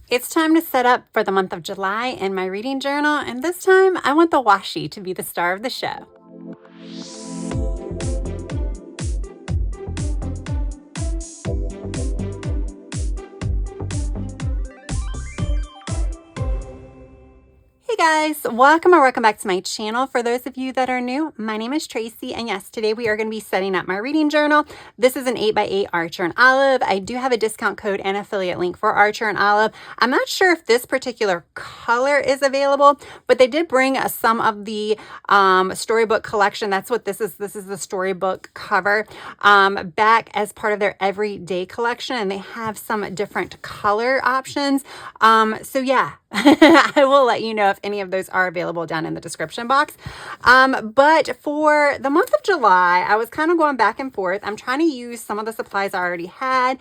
It's time to set up for the month of July in my reading journal, and this time I want the washi to be the star of the show. Hey guys, welcome back to my channel. For those of you that are new, my name is Tracy, and yes, today we are going to be setting up my reading journal. This is an 8x8 Archer and Olive. I do have a discount code and affiliate link for Archer and Olive. I'm not sure if this particular color is available, but they did bring some of the storybook collection. That's what this is. This is the storybook cover back as part of their everyday collection, and they have some different color options. So yeah, I will let you know if any of those are available down in the description box. But for the month of July, I was kind of going back and forth. I'm trying to use some of the supplies I already had.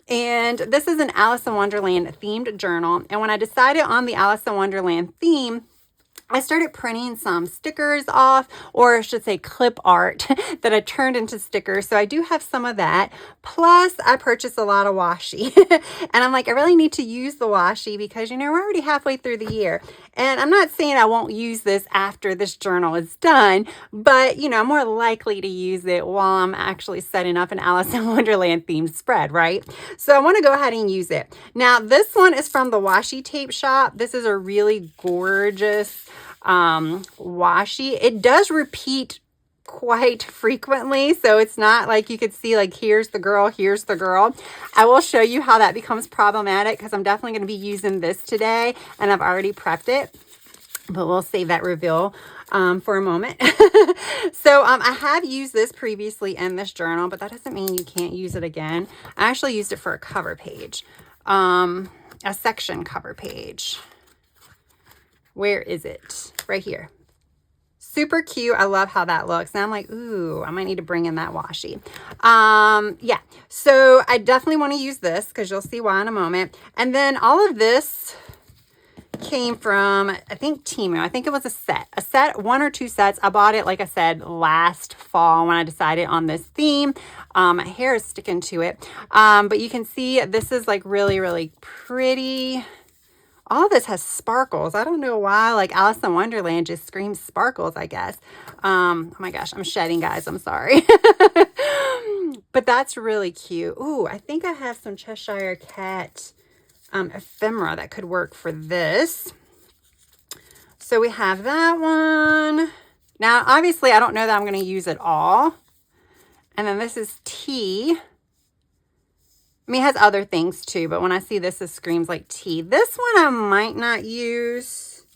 And this is an Alice in Wonderland themed journal. And when I decided on the Alice in Wonderland theme, I started printing some stickers off, or I should say clip art that I turned into stickers. So I do have some of that. Plus I purchased a lot of washi and I'm like, I really need to use the washi because, you know, we're already halfway through the year. And I'm not saying I won't use this after this journal is done, but you know, I'm more likely to use it while I'm actually setting up an Alice in Wonderland themed spread, right? So I want to go ahead and use it. Now, this one is from the Washi tape shop. This is a really gorgeous washi. It does repeat quite frequently, so it's not like you could see like here's the girl. I will show you how that becomes problematic because I'm definitely going to be using this today, and I've already prepped it, but we'll save that reveal for a moment. So I have used this previously in this journal, but that doesn't mean you can't use it again. I actually used it for a cover page, a section cover page. Where is it? Right here. Super cute. I love how that looks. Now I'm like, ooh, I might need to bring in that washi. Yeah, so I definitely want to use this because you'll see why in a moment. And then all of this came from, I think, Temu. I think it was a set, 1 or 2 sets. I bought it, like I said, last fall when I decided on this theme. My hair is sticking to it. But you can see this is like really, really pretty. All of this has sparkles. I don't know why, like Alice in Wonderland just screams sparkles, I guess. Oh my gosh, I'm shedding, guys. I'm sorry. But that's really cute. Ooh, I think I have some Cheshire Cat ephemera that could work for this. So we have that one. Now, obviously, I don't know that I'm going to use it all. And then this is tea. I mean, it has other things too, but when I see this, it screams like tea. This one I might not use.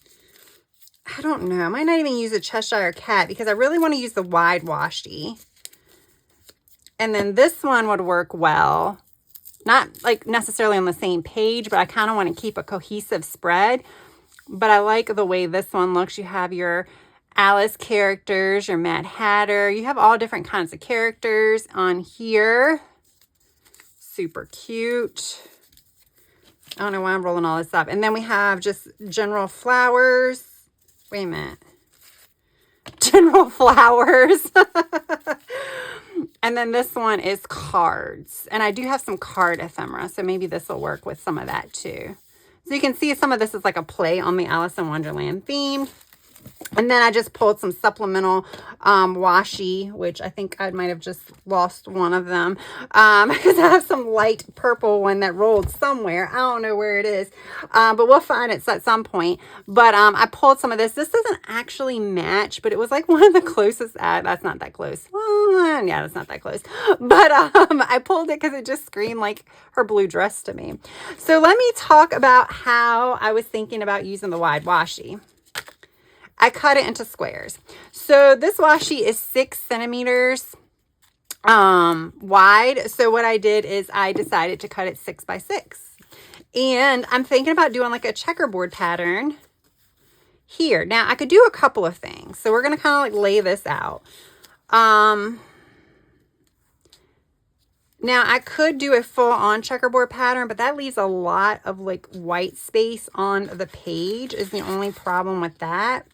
I don't know. I might not even use a Cheshire Cat because I really want to use the wide washi. And then this one would work well. Not like necessarily on the same page, but I kind of want to keep a cohesive spread. But I like the way this one looks. You have your Alice characters, your Mad Hatter. You have all different kinds of characters on here. Super cute. I don't know why I'm rolling all this up. And then we have just general flowers. Wait a minute. General flowers. And then this one is cards. And I do have some card ephemera, so maybe this will work with some of that too. So you can see some of this is like a play on the Alice in Wonderland theme. And then I just pulled some supplemental washi, which I think I might have just lost one of them because I have some light purple one that rolled somewhere. I don't know where it is, but we'll find it at some point. But I pulled some of this. This doesn't actually match, but it was like one of the closest. That's not that close. Well, yeah, that's not that close. But I pulled it because it just screamed like her blue dress to me. So let me talk about how I was thinking about using the wide washi. I cut it into squares. So this washi is 6 centimeters wide. So what I did is I decided to cut it 6 by 6. And I'm thinking about doing like a checkerboard pattern here. Now I could do a couple of things. So we're going to kind of like lay this out. Now I could do a full on checkerboard pattern, but that leaves a lot of like white space on the page is the only problem with that.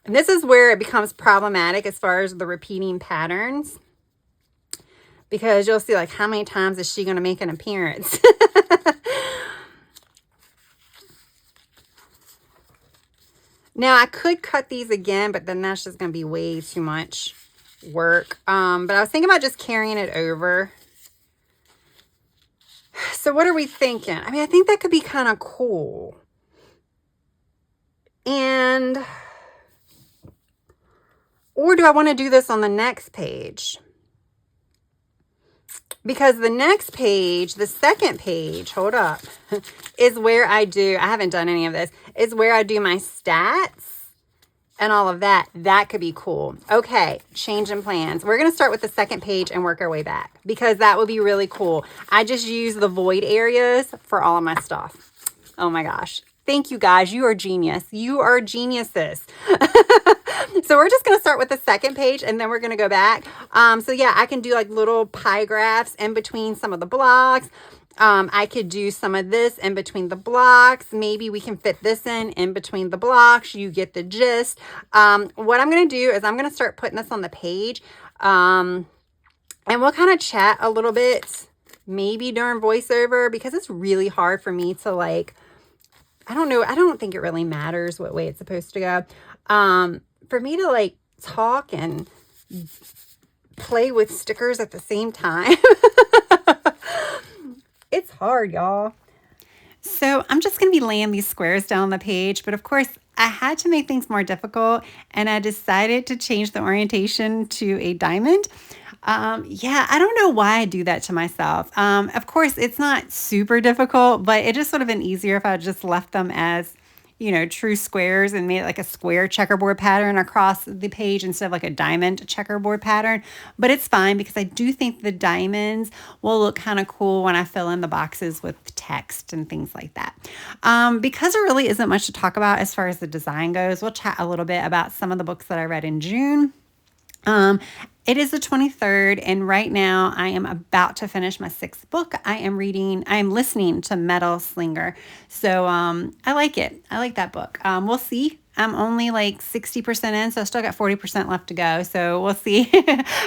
And this is where it becomes problematic as far as the repeating patterns, because you'll see like how many times is she going to make an appearance? Now I could cut these again, but then that's just going to be way too much work. But I was thinking about just carrying it over. So what are we thinking? I mean, I think that could be kind of cool. Or do I want to do this on the next page? Because the next page, the second page, hold up, is where I haven't done any of this, is where I do my stats and all of that. That could be cool. Okay, change in plans. We're going to start with the second page and work our way back because that would be really cool. I just use the void areas for all of my stuff. Oh my gosh. Thank you guys. You are genius. You are geniuses. So we're just going to start with the second page and then we're going to go back. So yeah, I can do like little pie graphs in between some of the blocks. I could do some of this in between the blocks. Maybe we can fit this in between the blocks. You get the gist. What I'm going to do is I'm going to start putting this on the page. And we'll kind of chat a little bit, maybe during voiceover, because it's really hard for me to like, I don't know. I don't think it really matters what way it's supposed to go. For me to like talk and play with stickers at the same time. It's hard, y'all. So I'm just going to be laying these squares down the page. But of course, I had to make things more difficult. And I decided to change the orientation to a diamond. Yeah, I don't know why I do that to myself. Of course, it's not super difficult, but it just would have been easier if I just left them as, you know, true squares and made it like a square checkerboard pattern across the page instead of like a diamond checkerboard pattern. But it's fine because I do think the diamonds will look kind of cool when I fill in the boxes with text and things like that. Because there really isn't much to talk about as far as the design goes, we'll chat a little bit about some of the books that I read in June. It is the 23rd, and right now I am about to finish my 6th book. I am listening to Metal Slinger. So, I like it. I like that book. We'll see. I'm only like 60% in, so I still got 40% left to go. So we'll see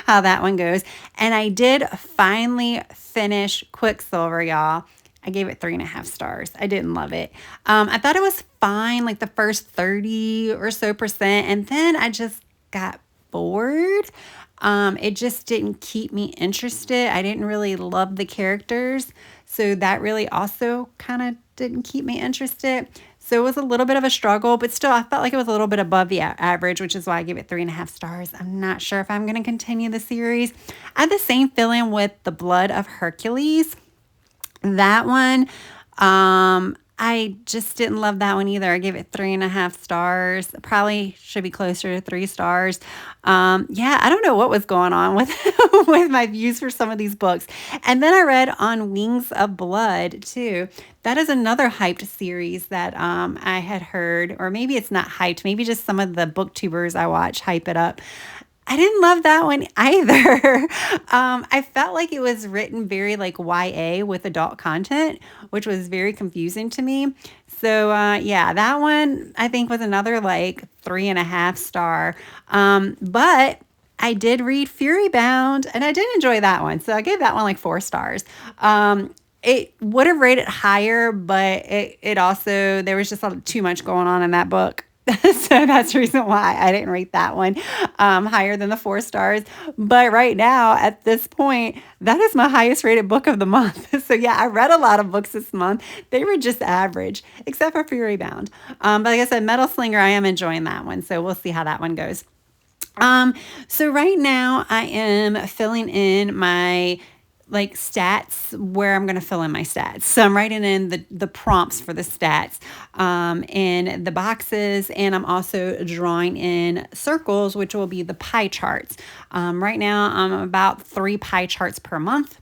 how that one goes. And I did finally finish Quicksilver, y'all. I gave it 3.5 stars. I didn't love it. I thought it was fine, like the first 30 or so percent, and then I just got bored. It just didn't keep me interested. I didn't really love the characters. So that really also kind of didn't keep me interested. So it was a little bit of a struggle, but still I felt like it was a little bit above the average, which is why I gave it 3.5 stars. I'm not sure if I'm going to continue the series. I had the same feeling with The Blood of Hercules. That one, I just didn't love that one either. I gave it 3.5 stars. Probably should be closer to 3 stars. Yeah, I don't know what was going on with, with my views for some of these books. And then I read On Wings of Blood too. That is another hyped series that I had heard, or maybe it's not hyped. Maybe just some of the booktubers I watch hype it up. I didn't love that one either. I felt like it was written very like YA with adult content, which was very confusing to me. So yeah, that one I think was another like 3.5 star. But I did read Fury Bound and I did enjoy that one. So I gave that one like 4 stars. It would have rated higher, but it also, there was just too much going on in that book. So that's the reason why I didn't rate that one higher than the 4 stars. But right now, at this point, that is my highest rated book of the month. So yeah, I read a lot of books this month. They were just average, except for Fury Bound. But like I said, Metal Slinger, I am enjoying that one. So we'll see how that one goes. So right now I am filling in my like stats where I'm going to fill in my stats. So I'm writing in the prompts for the stats in the boxes, and I'm also drawing in circles, which will be the pie charts. Right now I'm about 3 pie charts per month.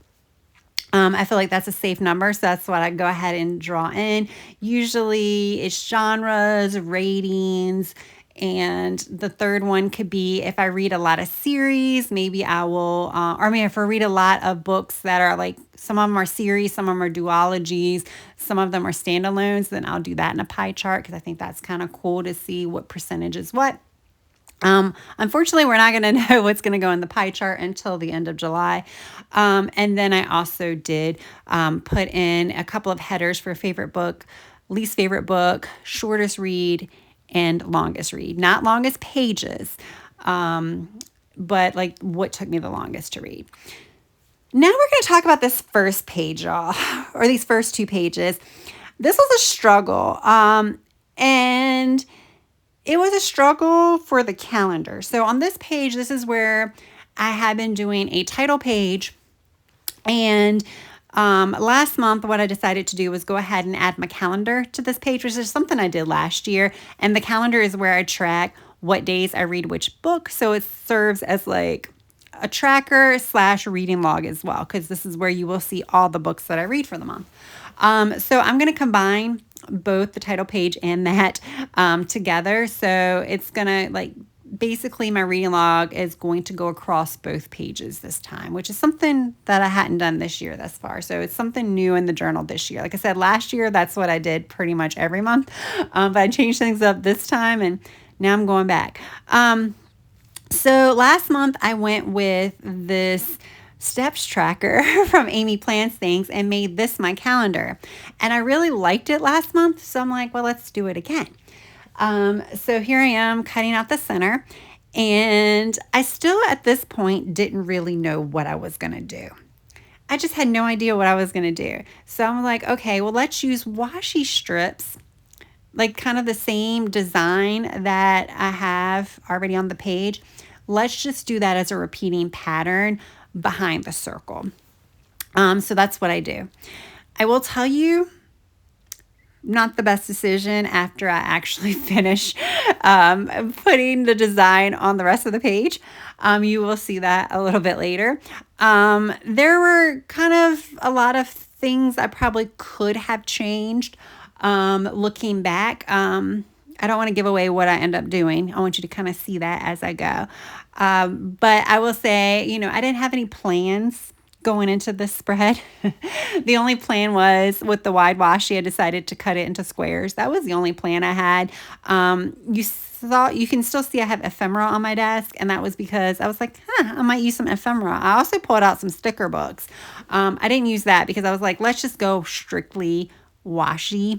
I feel like that's a safe number, so that's what I go ahead and draw in. Usually it's genres, ratings, and the third one could be if I read a lot of series, maybe I will, if I read a lot of books that are like, some of them are series, some of them are duologies, some of them are standalones, then I'll do that in a pie chart because I think that's kind of cool to see what percentage is what. Unfortunately, we're not going to know what's going to go in the pie chart until the end of July. And then I also did put in a couple of headers for favorite book, least favorite book, shortest read, and longest read. Not longest pages, but like what took me the longest to read. Now we're going to talk about this first page, y'all, or these first 2 pages. This was a struggle, and it was a struggle for the calendar. So on this page, this is where I have been doing a title page, and last month, what I decided to do was go ahead and add my calendar to this page, which is something I did last year. And the calendar is where I track what days I read which book. So it serves as like a tracker / reading log as well, because this is where you will see all the books that I read for the month. So I'm going to combine both the title page and that together. So it's going to like basically my reading log is going to go across both pages this time, which is something that I hadn't done this year thus far. So it's something new in the journal this year. Like I said, last year, that's what I did pretty much every month. But I changed things up this time, and now I'm going back. So last month I went with this steps tracker from Amy Plans Things and made this my calendar. And I really liked it last month. So I'm like, well, let's do it again. So here I am cutting out the center, and I still at this point didn't really know what I was going to do. I just had no idea what I was going to do. So I'm like, okay, well, let's use washi strips, like kind of the same design that I have already on the page. Let's just do that as a repeating pattern behind the circle. So that's what I do. I will tell you, not the best decision after I actually finish putting the design on the rest of the page. You will see that a little bit later. There were kind of a lot of things I probably could have changed looking back. I don't want to give away what I end up doing. I want you to kind of see that as I go. But I will say, I didn't have any plans going into this spread. The only plan was with the wide washi, I decided to cut it into squares. That was the only plan I had. You can still see I have ephemera on my desk, and that was because I was like, I might use some ephemera. I also pulled out some sticker books. I didn't use that because I was like, let's just go strictly washi.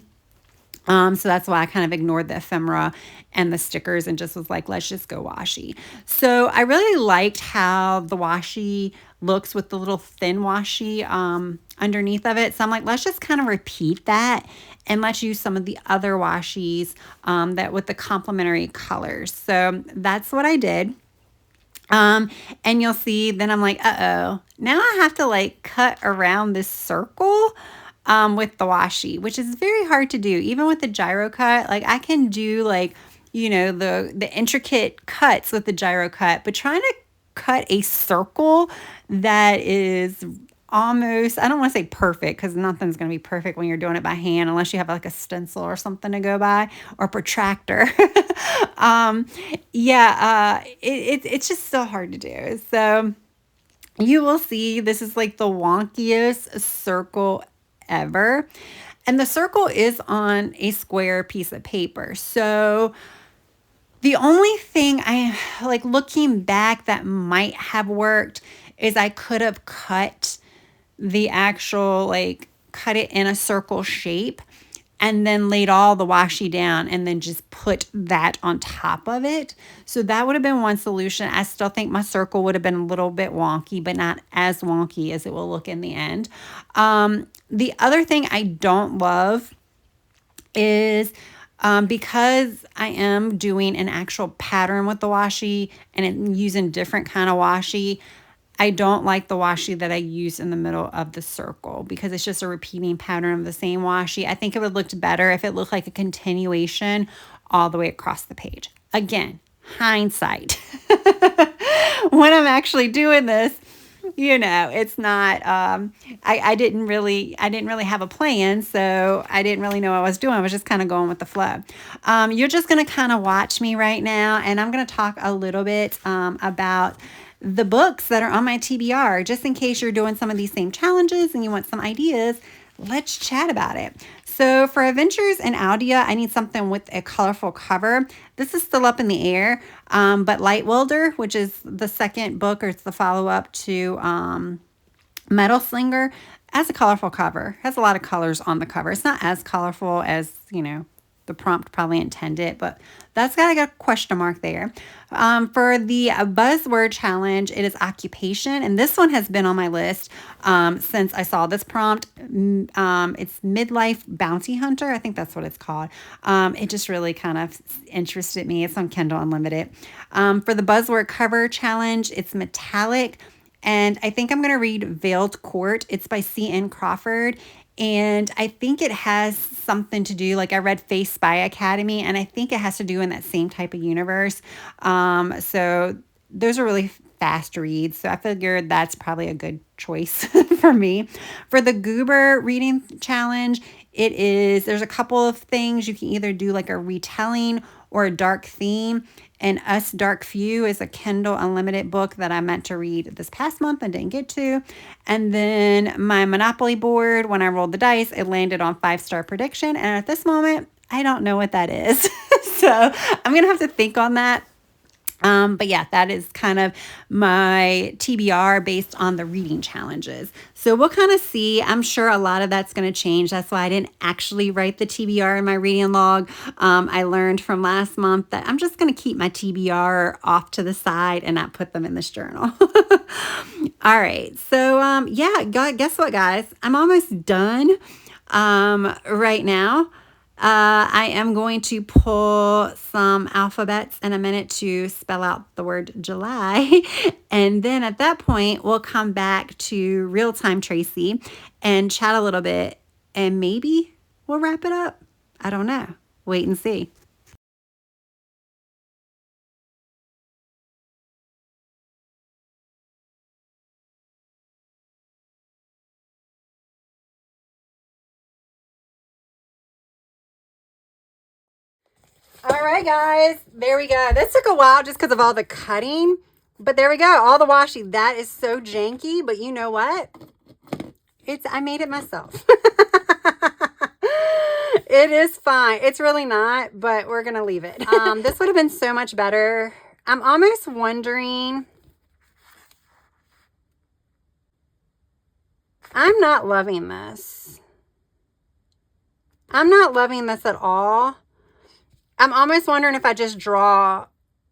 So that's why I kind of ignored the ephemera and the stickers and just was like, let's just go washi. So I really liked how the washi looks with the little thin washi underneath of it. So I'm like, let's just kind of repeat that and let's use some of the other washis that with the complementary colors. So that's what I did. And you'll see then I'm like, now I have to like cut around this circle with the washi, which is very hard to do. Even with the gyro cut, like I can do like, the intricate cuts with the gyro cut, but trying to cut a circle that is almost, I don't want to say perfect because nothing's going to be perfect when you're doing it by hand unless you have like a stencil or something to go by or protractor. It's just so hard to do. So you will see this is like the wonkiest circle ever. And the circle is on a square piece of paper. So the only thing I like looking back that might have worked is I could have cut the actual, like cut it in a circle shape and then laid all the washi down and then just put that on top of it. So that would have been one solution. I still think my circle would have been a little bit wonky, but not as wonky as it will look in the end. The other thing I don't love is because I am doing an actual pattern with the washi and I'm using different kind of washi, I don't like the washi that I use in the middle of the circle because it's just a repeating pattern of the same washi. I think it would look better if it looked like a continuation all the way across the page. Again, hindsight. When I'm actually doing this, it's not, I didn't really have a plan. So I didn't really know what I was doing. I was just kind of going with the flow. You're just going to kind of watch me right now. And I'm going to talk a little bit, about the books that are on my TBR, just in case you're doing some of these same challenges and you want some ideas. Let's chat about it. So for Adventures in Aldia, I need something with a colorful cover. This is still up in the air, but Light Welder, which is the second book, or it's the follow-up to Metal Slinger, has a colorful cover. Has a lot of colors on the cover. It's not as colorful as, the prompt probably intended, but that's got like a question mark there. For the buzzword challenge, it is occupation, and this one has been on my list since I saw this prompt. It's midlife bounty hunter. I think that's what it's called. It just really kind of interested me. It's on Kindle Unlimited. For the buzzword cover challenge, it's metallic. And I think I'm going to read Veiled Court. It's by C.N. Crawford. And I think it has something to do, like I read Face Spy Academy, and I think it has to do in that same type of universe. So those are really fast reads. So I figured that's probably a good choice for me. For the Goober reading challenge, there's a couple of things. You can either do like a retelling or a dark theme. And Us Dark Few is a Kindle Unlimited book that I meant to read this past month and didn't get to. And then my Monopoly board, when I rolled the dice, it landed on 5-star prediction. And at this moment, I don't know what that is. So I'm going to have to think on that. But yeah, that is kind of my TBR based on the reading challenges. So we'll kind of see. I'm sure a lot of that's going to change. That's why I didn't actually write the TBR in my reading log. I learned from last month that I'm just going to keep my TBR off to the side and not put them in this journal. All right. So yeah, guess what, guys? I'm almost done right now. I am going to pull some alphabets in a minute to spell out the word July. And then at that point, we'll come back to Real Time Tracy and chat a little bit. And maybe we'll wrap it up. I don't know. Wait and see. All right, guys, there we go. This took a while just because of all the cutting, but there we go. All the washi. That is so janky, but you know what? I made it myself. It is fine. It's really not, but we're going to leave it. This would have been so much better. I'm almost wondering. I'm not loving this. I'm not loving this at all. I'm almost wondering if I just draw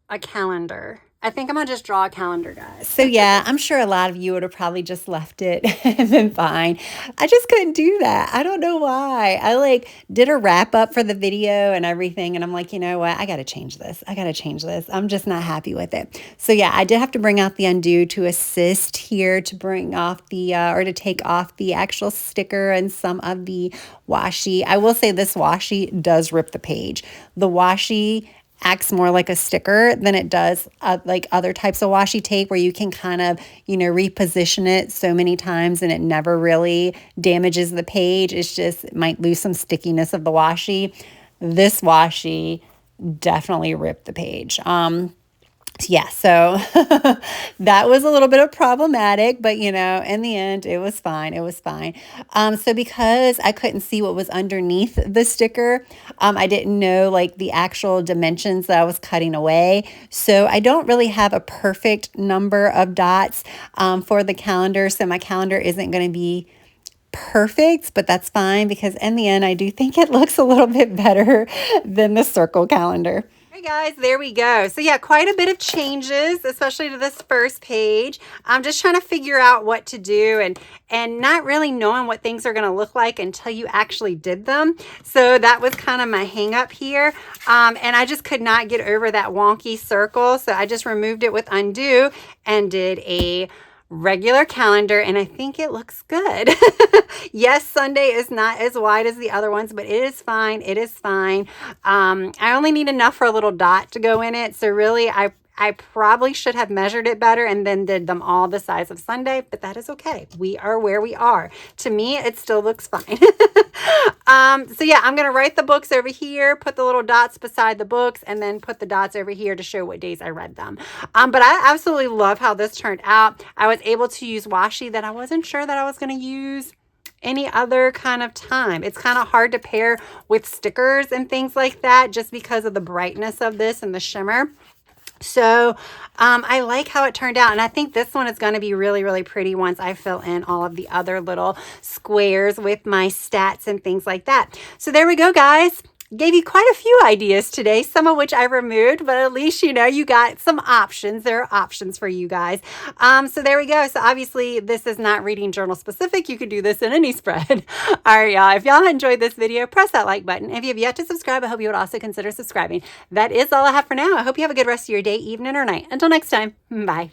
a calendar. I think I'm going to just draw a calendar, guys. So yeah, I'm sure a lot of you would have probably just left it and been fine. I just couldn't do that. I don't know why. I did a wrap up for the video and everything. And I'm like, you know what? I got to change this. I got to change this. I'm just not happy with it. So yeah, I did have to bring out the undo to assist here to bring off the, or to take off the actual sticker and some of the washi. I will say this washi does rip the page. The washi acts more like a sticker than it does like other types of washi tape where you can kind of, reposition it so many times and it never really damages the page. It's just, it might lose some stickiness of the washi. This washi definitely ripped the page. Yeah, so that was a little bit of problematic, but in the end, it was fine. It was fine. So because I couldn't see what was underneath the sticker, I didn't know the actual dimensions that I was cutting away. So I don't really have a perfect number of dots for the calendar. So my calendar isn't going to be perfect, but that's fine because in the end, I do think it looks a little bit better than the circle calendar. Hey guys, there we go. So yeah, quite a bit of changes, especially to this first page. I'm just trying to figure out what to do and not really knowing what things are going to look like until you actually did them. So that was kind of my hang up here. And I just could not get over that wonky circle. So I just removed it with undo and did a regular calendar, and I think it looks good. Yes, Sunday is not as wide as the other ones, but it is fine. It is fine. I only need enough for a little dot to go in it. So really, I probably should have measured it better and then did them all the size of Sunday, but that is okay. We are where we are. To me, it still looks fine. So yeah, I'm going to write the books over here, put the little dots beside the books, and then put the dots over here to show what days I read them. But I absolutely love how this turned out. I was able to use washi that I wasn't sure that I was going to use any other kind of time. It's kind of hard to pair with stickers and things like that just because of the brightness of this and the shimmer. So I like how it turned out, and I think this one is going to be really, really pretty once I fill in all of the other little squares with my stats and things like that. So there we go, guys. gave you quite a few ideas today, some of which I removed, but at least you know you got some options. There are options for you guys. So there we go. So obviously this is not reading journal specific. You could do this in any spread. All right, y'all. If y'all enjoyed this video, press that like button. If you have yet to subscribe, I hope you would also consider subscribing. That is all I have for now. I hope you have a good rest of your day, evening, or night. Until next time, bye.